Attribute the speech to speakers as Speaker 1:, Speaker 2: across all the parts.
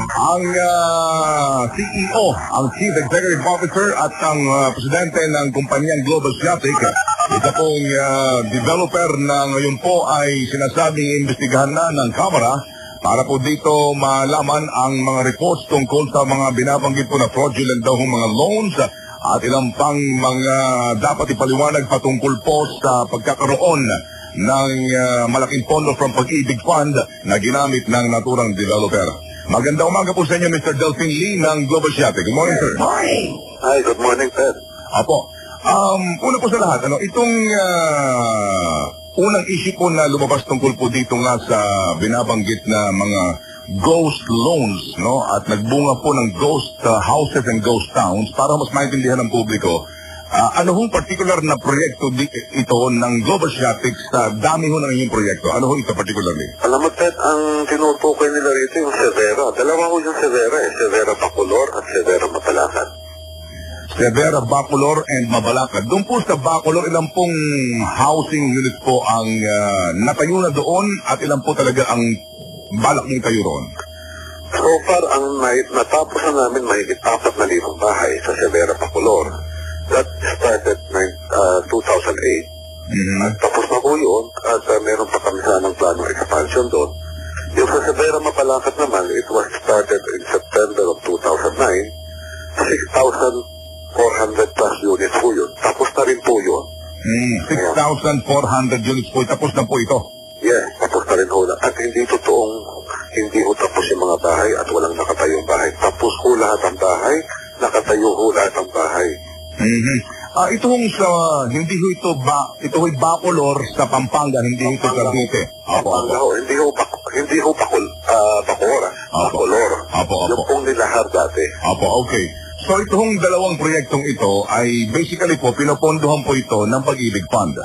Speaker 1: ang CEO, ang Chief Executive Officer at ang Presidente ng kumpanyang Global Siatic. Ito pong developer na ngayon po ay sinasabing imbestigahan na ng Kamara para po dito malaman ang mga reports tungkol sa mga binabanggit po na fraudulent daw mga loans at ilang pang mga dapat ipaliwanag patungkol po sa pagkakaroon ng malaking pondo from Pag-ibig Fund na ginamit ng naturang developer. Magandang umaga po sa inyo, Mr. Delphine Lee ng Global Siatic. Good morning, sir.
Speaker 2: Morning. Hi, good morning, Ted.
Speaker 1: Apo. Una po sa lahat, itong unang issue po na lumabas tungkol po dito nga sa binabanggit na mga ghost loans, no? At nagbunga po ng ghost houses and ghost towns para mas maintindihan ng publiko. Ano hong particular na proyekto ito ng Global Siatic sa dami ho ng inyong proyekto? Ano ho ito particularly?
Speaker 2: Alam mo, Ted, ang tinutukoy nila rito yung Severa. Dalawa ho yung Severa, Severa Bacolor at Severa Mabalacat.
Speaker 1: Severa, Bacolor, and Mabalacat. Doon po sa Bacolor, ilang pong housing units po ang natayo na doon at ilang po talaga ang balak niyong tayo roon?
Speaker 2: So far, ang natapos na namin mahigit 4,000 bahay sa Severa Bacolor. That started 2008. At tapos na po yun at meron pa kami sanang plano expansion doon. Yung sa Severa Mabalacat naman, it was started in September of 2009. 6,400 plus units po yun. Tapos na rin po yun.
Speaker 1: 6,400 units po. Tapos na po ito?
Speaker 2: Yes, tapos na rin ho. At hindi ho tapos yung mga bahay at walang nakatayong bahay. Tapos ho lahat ang bahay, nakatayo ho lahat ang bahay.
Speaker 1: Ito hong sa, ito ho'y Bacolor sa Pampanga, hindi ito Cavite.
Speaker 2: Pampanga ho, hindi ho Bacolor. Yung pong nilahar dati.
Speaker 1: Okay. So itong dalawang proyektong ito ay basically po, pinopondohan po ito ng Pag-ibig Fund.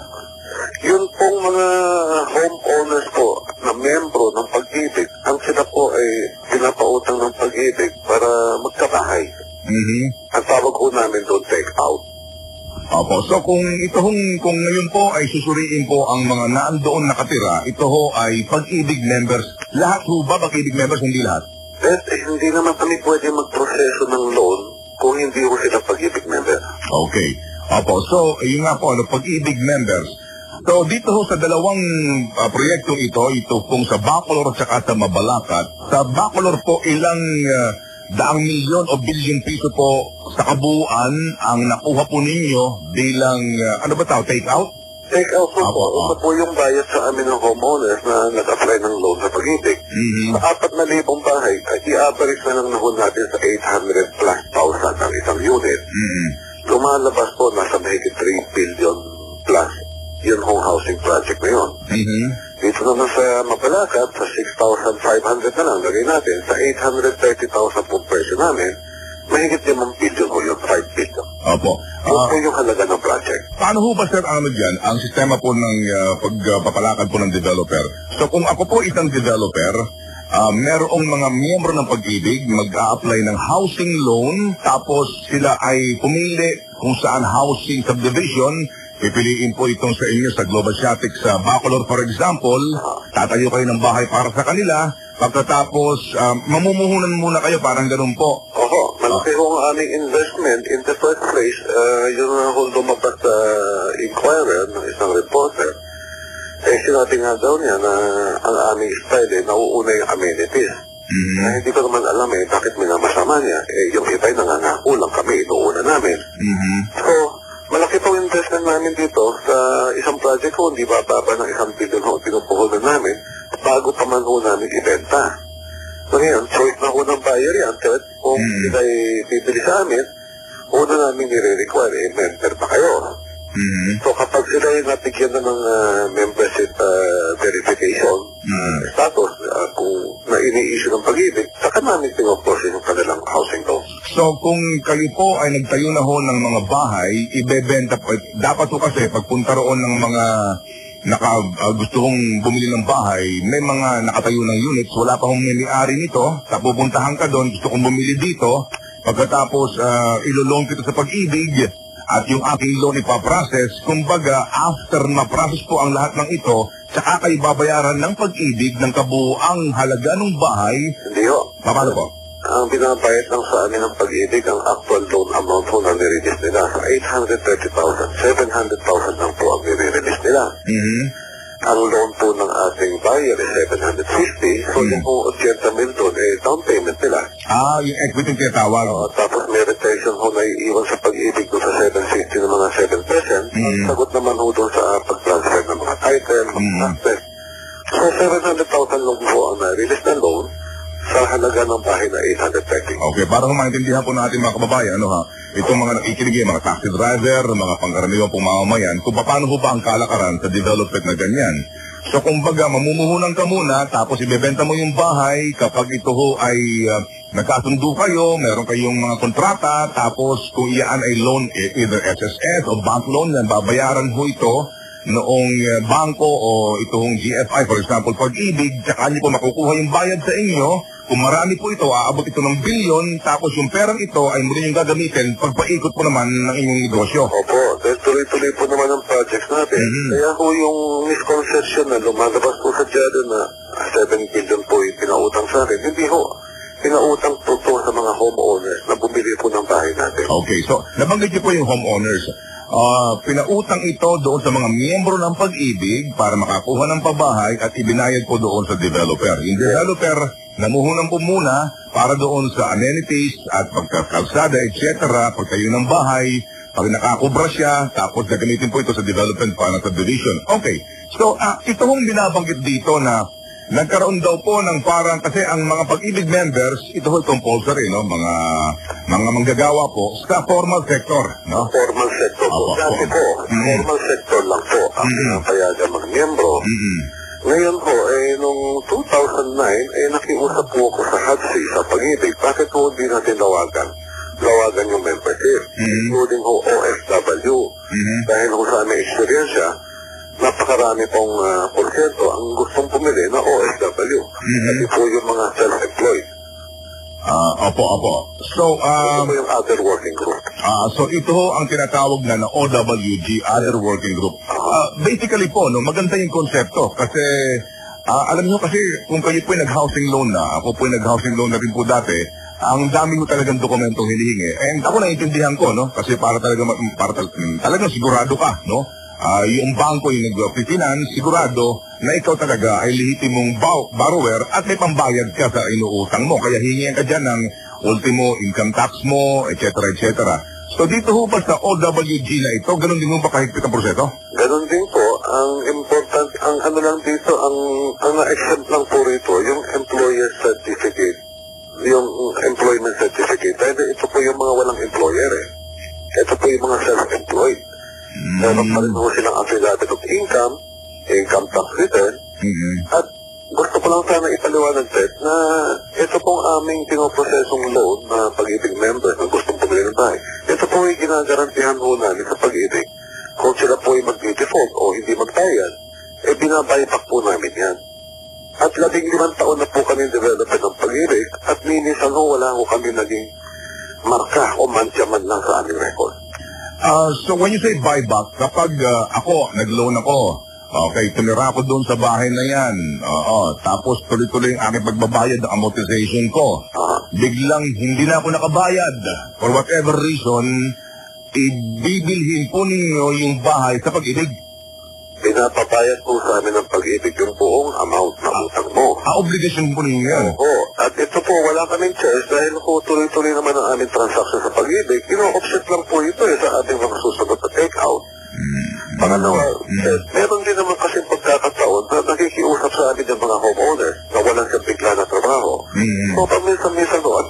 Speaker 2: Yun pong mga homeowners po na membro ng Pag-ibig, ang sila po ay pinapautang ng Pag-ibig para magkabahay. Ang tawag ko namin doon, take out.
Speaker 1: So kung ngayon po ay susuriin po ang mga naandoon nakatira, ito ho ay Pag-ibig members. Lahat ho ba Pag-ibig members, hindi lahat?
Speaker 2: Hindi naman kami pwede magproseso ng loan kung hindi ho sila Pag-ibig member.
Speaker 1: Okay. So yun nga po, Pag-ibig members. So dito ho sa dalawang proyektong ito pong sa Bacolor at saka sa Mabalacat. Sa Bacolor po ilang daang milyon o bilyon piso po sa kabuuan ang nakuha po ninyo bilang, take out?
Speaker 2: Take out po po. Ito po yung bayad sa amin ng homeowners na nag-apply ng loan sa Pag-ibig. Sa 4,000 bahay, i-average na lang nahon natin sa 800 plus thousand ang isang unit. Lumalabas po nasa mahigit 3 billion plus yun hong housing project na yun. Dito naman sa Mabalacat, sa 6,500 na lang lagay natin, sa 830,000 po presyo namin, mahigit 5 billion o yung 5 billion. Yun po yung halaga ng project.
Speaker 1: Paano ho ba, sir, dyan, ang sistema po ng pagpapalakad po ng developer? So kung ako po isang developer, merong mga miyembro ng Pag-ibig mag-a-apply ng housing loan, tapos sila ay pumili kung saan housing subdivision, pipiliin po itong sa inyo sa Global Siatic sa Bacolor, for example. Tatayo kayo ng bahay para sa kanila. Pagkatapos, mamumuhunan muna kayo, parang ganun po.
Speaker 2: Malaki ho ang aming investment. In the first place, yun na ho lumabas sa inquirer ng isang reporter. Sinabi nga daw niya na ang aming style nauuna yung amenities. Hindi ko naman alam bakit minamasama niya. Yung iba'y nangangako lang kami, inuuna namin. So, malaki pong investment namin dito sa isang project ho, hindi bababa ng 1 billion ho, pinupuhunan namin bago pa man ho namin ibenta. So ngayon, choice na ho ng buyer yan. Kung sila'y bibili sa amin, una namin nire-require, member pa kayo. So kapag sila'y natigyan na ng membership verification status, kung na-ini-issue ng Pag-ibig, saka namin pinoprocess yung kanilang housing loans.
Speaker 1: So kung kayo po ay nagtayo na ho ng mga bahay, ibebenta po, dapat po kasi pagpunta roon ng mga gusto kong bumili ng bahay, may mga nakatayo ng units, wala pa hong may-ari nito, pupuntahan ka doon, gusto kong bumili dito, pagkatapos ilo-loan kita sa Pag-ibig, at yung aking loan ipaprocess, kumbaga, after ma-process po ang lahat ng ito, saka kayo babayaran ng Pag-ibig ng kabuuang halaga ng bahay.
Speaker 2: Hindi ho.
Speaker 1: Paano po?
Speaker 2: ang binabayad lang sa amin ng Pag-ibig, ang actual loan amount po na nirelease nila sa 830,000, 700,000 lang po ang nire-release nila. Ang loan po ng ating buyer is 750, so yung po 80 mil doon, down payment nila.
Speaker 1: Yung equity yung tinatawag.
Speaker 2: Tapos may retention ho na iiwan sa Pag-ibig doon sa 750 ng mga 7%. Sagot naman ho doon sa pag-transfer ng mga title, mga assets. So 700,000 lang po ang na-release na loan sa halaga ng bahay na 830.
Speaker 1: Okay, para maintindihan po natin mga kababayan, itong mga nakikinig, mga taxi driver, mga pangkaraniwang pong mamamayan, kung paano po ba ang kalakaran sa development na ganyan. So kumbaga, mamumuhunan ka muna, tapos ibebenta mo yung bahay kapag ito ho ay nagkasundo kayo, meron kayong mga kontrata, tapos kung iyaan ay loan, either SSS o bank loan, babayaran ho ito noong bangko o itong GFI, for example, Pag-ibig, tsaka niyo po makukuha yung bayad sa inyo. Kung marami po ito, aabot ito ng bilyon, tapos yung perang ito ay muli yung gagamitin pagpaikot po naman ng inyong negosyo.
Speaker 2: Opo, dahil tuloy-tuloy po naman ang projects natin. Kaya po yung misconception na lumalabas po sa dyan na 7 billion po yung pinautang sa akin, hindi ho. Pinautang po sa mga homeowners na bumili po ng bahay natin.
Speaker 1: Okay, so nabanggit niyo po yung homeowners. Pinautang ito doon sa mga miyembro ng Pag-ibig para makakuha ng pabahay at ibinayad po doon sa developer. Yung developer, namuhunan po muna para doon sa amenities at pagkakalsada, etc. Pagtayo ng bahay, pag nakakubra siya, tapos gagamitin po ito sa development para sa subdivision. Okay, so ito hong binabanggit dito na nagkaroon daw po ng parang, kasi ang mga Pag-ibig members, ito ho compulsory, no? Mga manggagawa po sa formal sector, no?
Speaker 2: Formal sector po. Dati po, formal sector lang po ang pinapayagan mga miyembro. Ngayon po, nung 2009, nakiusap po ako sa HADSI, sa Pag-ibig. Bakit po hindi natin lawagan yung membership, including ho OFW. Dahil ho sa aming eksperyensya, napakarami pong porsyento ang gustong pumili na OFW. Kasi po yung mga self-employed.
Speaker 1: Opo. So,
Speaker 2: ito po yung other working group.
Speaker 1: So ito ho ang tinatawag na OWG, other working group. Basically po, no, maganda yung konsepto kasi alam niyo kasi kung kayo po nag-housing loan na, ako po nag-housing loan na rin po dati, ang dami mo talagang dokumentong hinihingi. And ako naiintindihan ko, no, kasi para talagang sigurado ka, no? Yung bangko yung nag-finance, sigurado na ikaw talaga ay lehitimong borrower at may pambayad ka sa inuutang mo. Kaya hingihan ka dyan ng ultimo income tax mo, etc. So dito ho ba sa OWG na ito, ganun din mo ba kahigpit ang proseso?
Speaker 2: Ganun din po. Ang important, ang ano lang dito, ang na-exempt lang po rito, yung employer certificate, yung employment certificate. Dahil ito po yung mga walang employer Ito po yung mga self-employed. Meron pa rin po silang affidavit of income tax return, at gusto ko lang sana ipaliwanag na ito pong aming pinoprosesong loan na Pag-ibig member na gustong pumili ng bahay. Ito po ay ginagarantihan ho namin sa Pag-ibig. Kung sila po ay mag-default o hindi magbayad, binabaypak po namin yan. At 15 taon na po kami development ng Pag-ibig at minsan ho wala ho kami naging marka o mantya man lang sa aming record.
Speaker 1: So when you say buyback, kapag ako, nag-loan ako, okay, tumira ako doon sa bahay na yan, tapos tuloy-tuloy ang aking pagbabayad ng amortization ko, biglang hindi na ako nakabayad, for whatever reason, ibibilhin po ninyo yung bahay sa Pag-ibig.
Speaker 2: Pinapabayad po sa amin ng Pag-ibig yung buong amount na utang mo.
Speaker 1: Obligasyon po ninyo yan.
Speaker 2: Oo. At ito po, wala kaming choice dahil po tuloy-tuloy naman ang aming transaction sa Pag-ibig. Ino-offset lang po ito sa ating mga susunod na take-out. Pangalawa, meron din naman kasi pagkakataon na nakikiusap sa amin yung mga homeowners na walang bigla na trabaho. So, paminsan-minsan doon,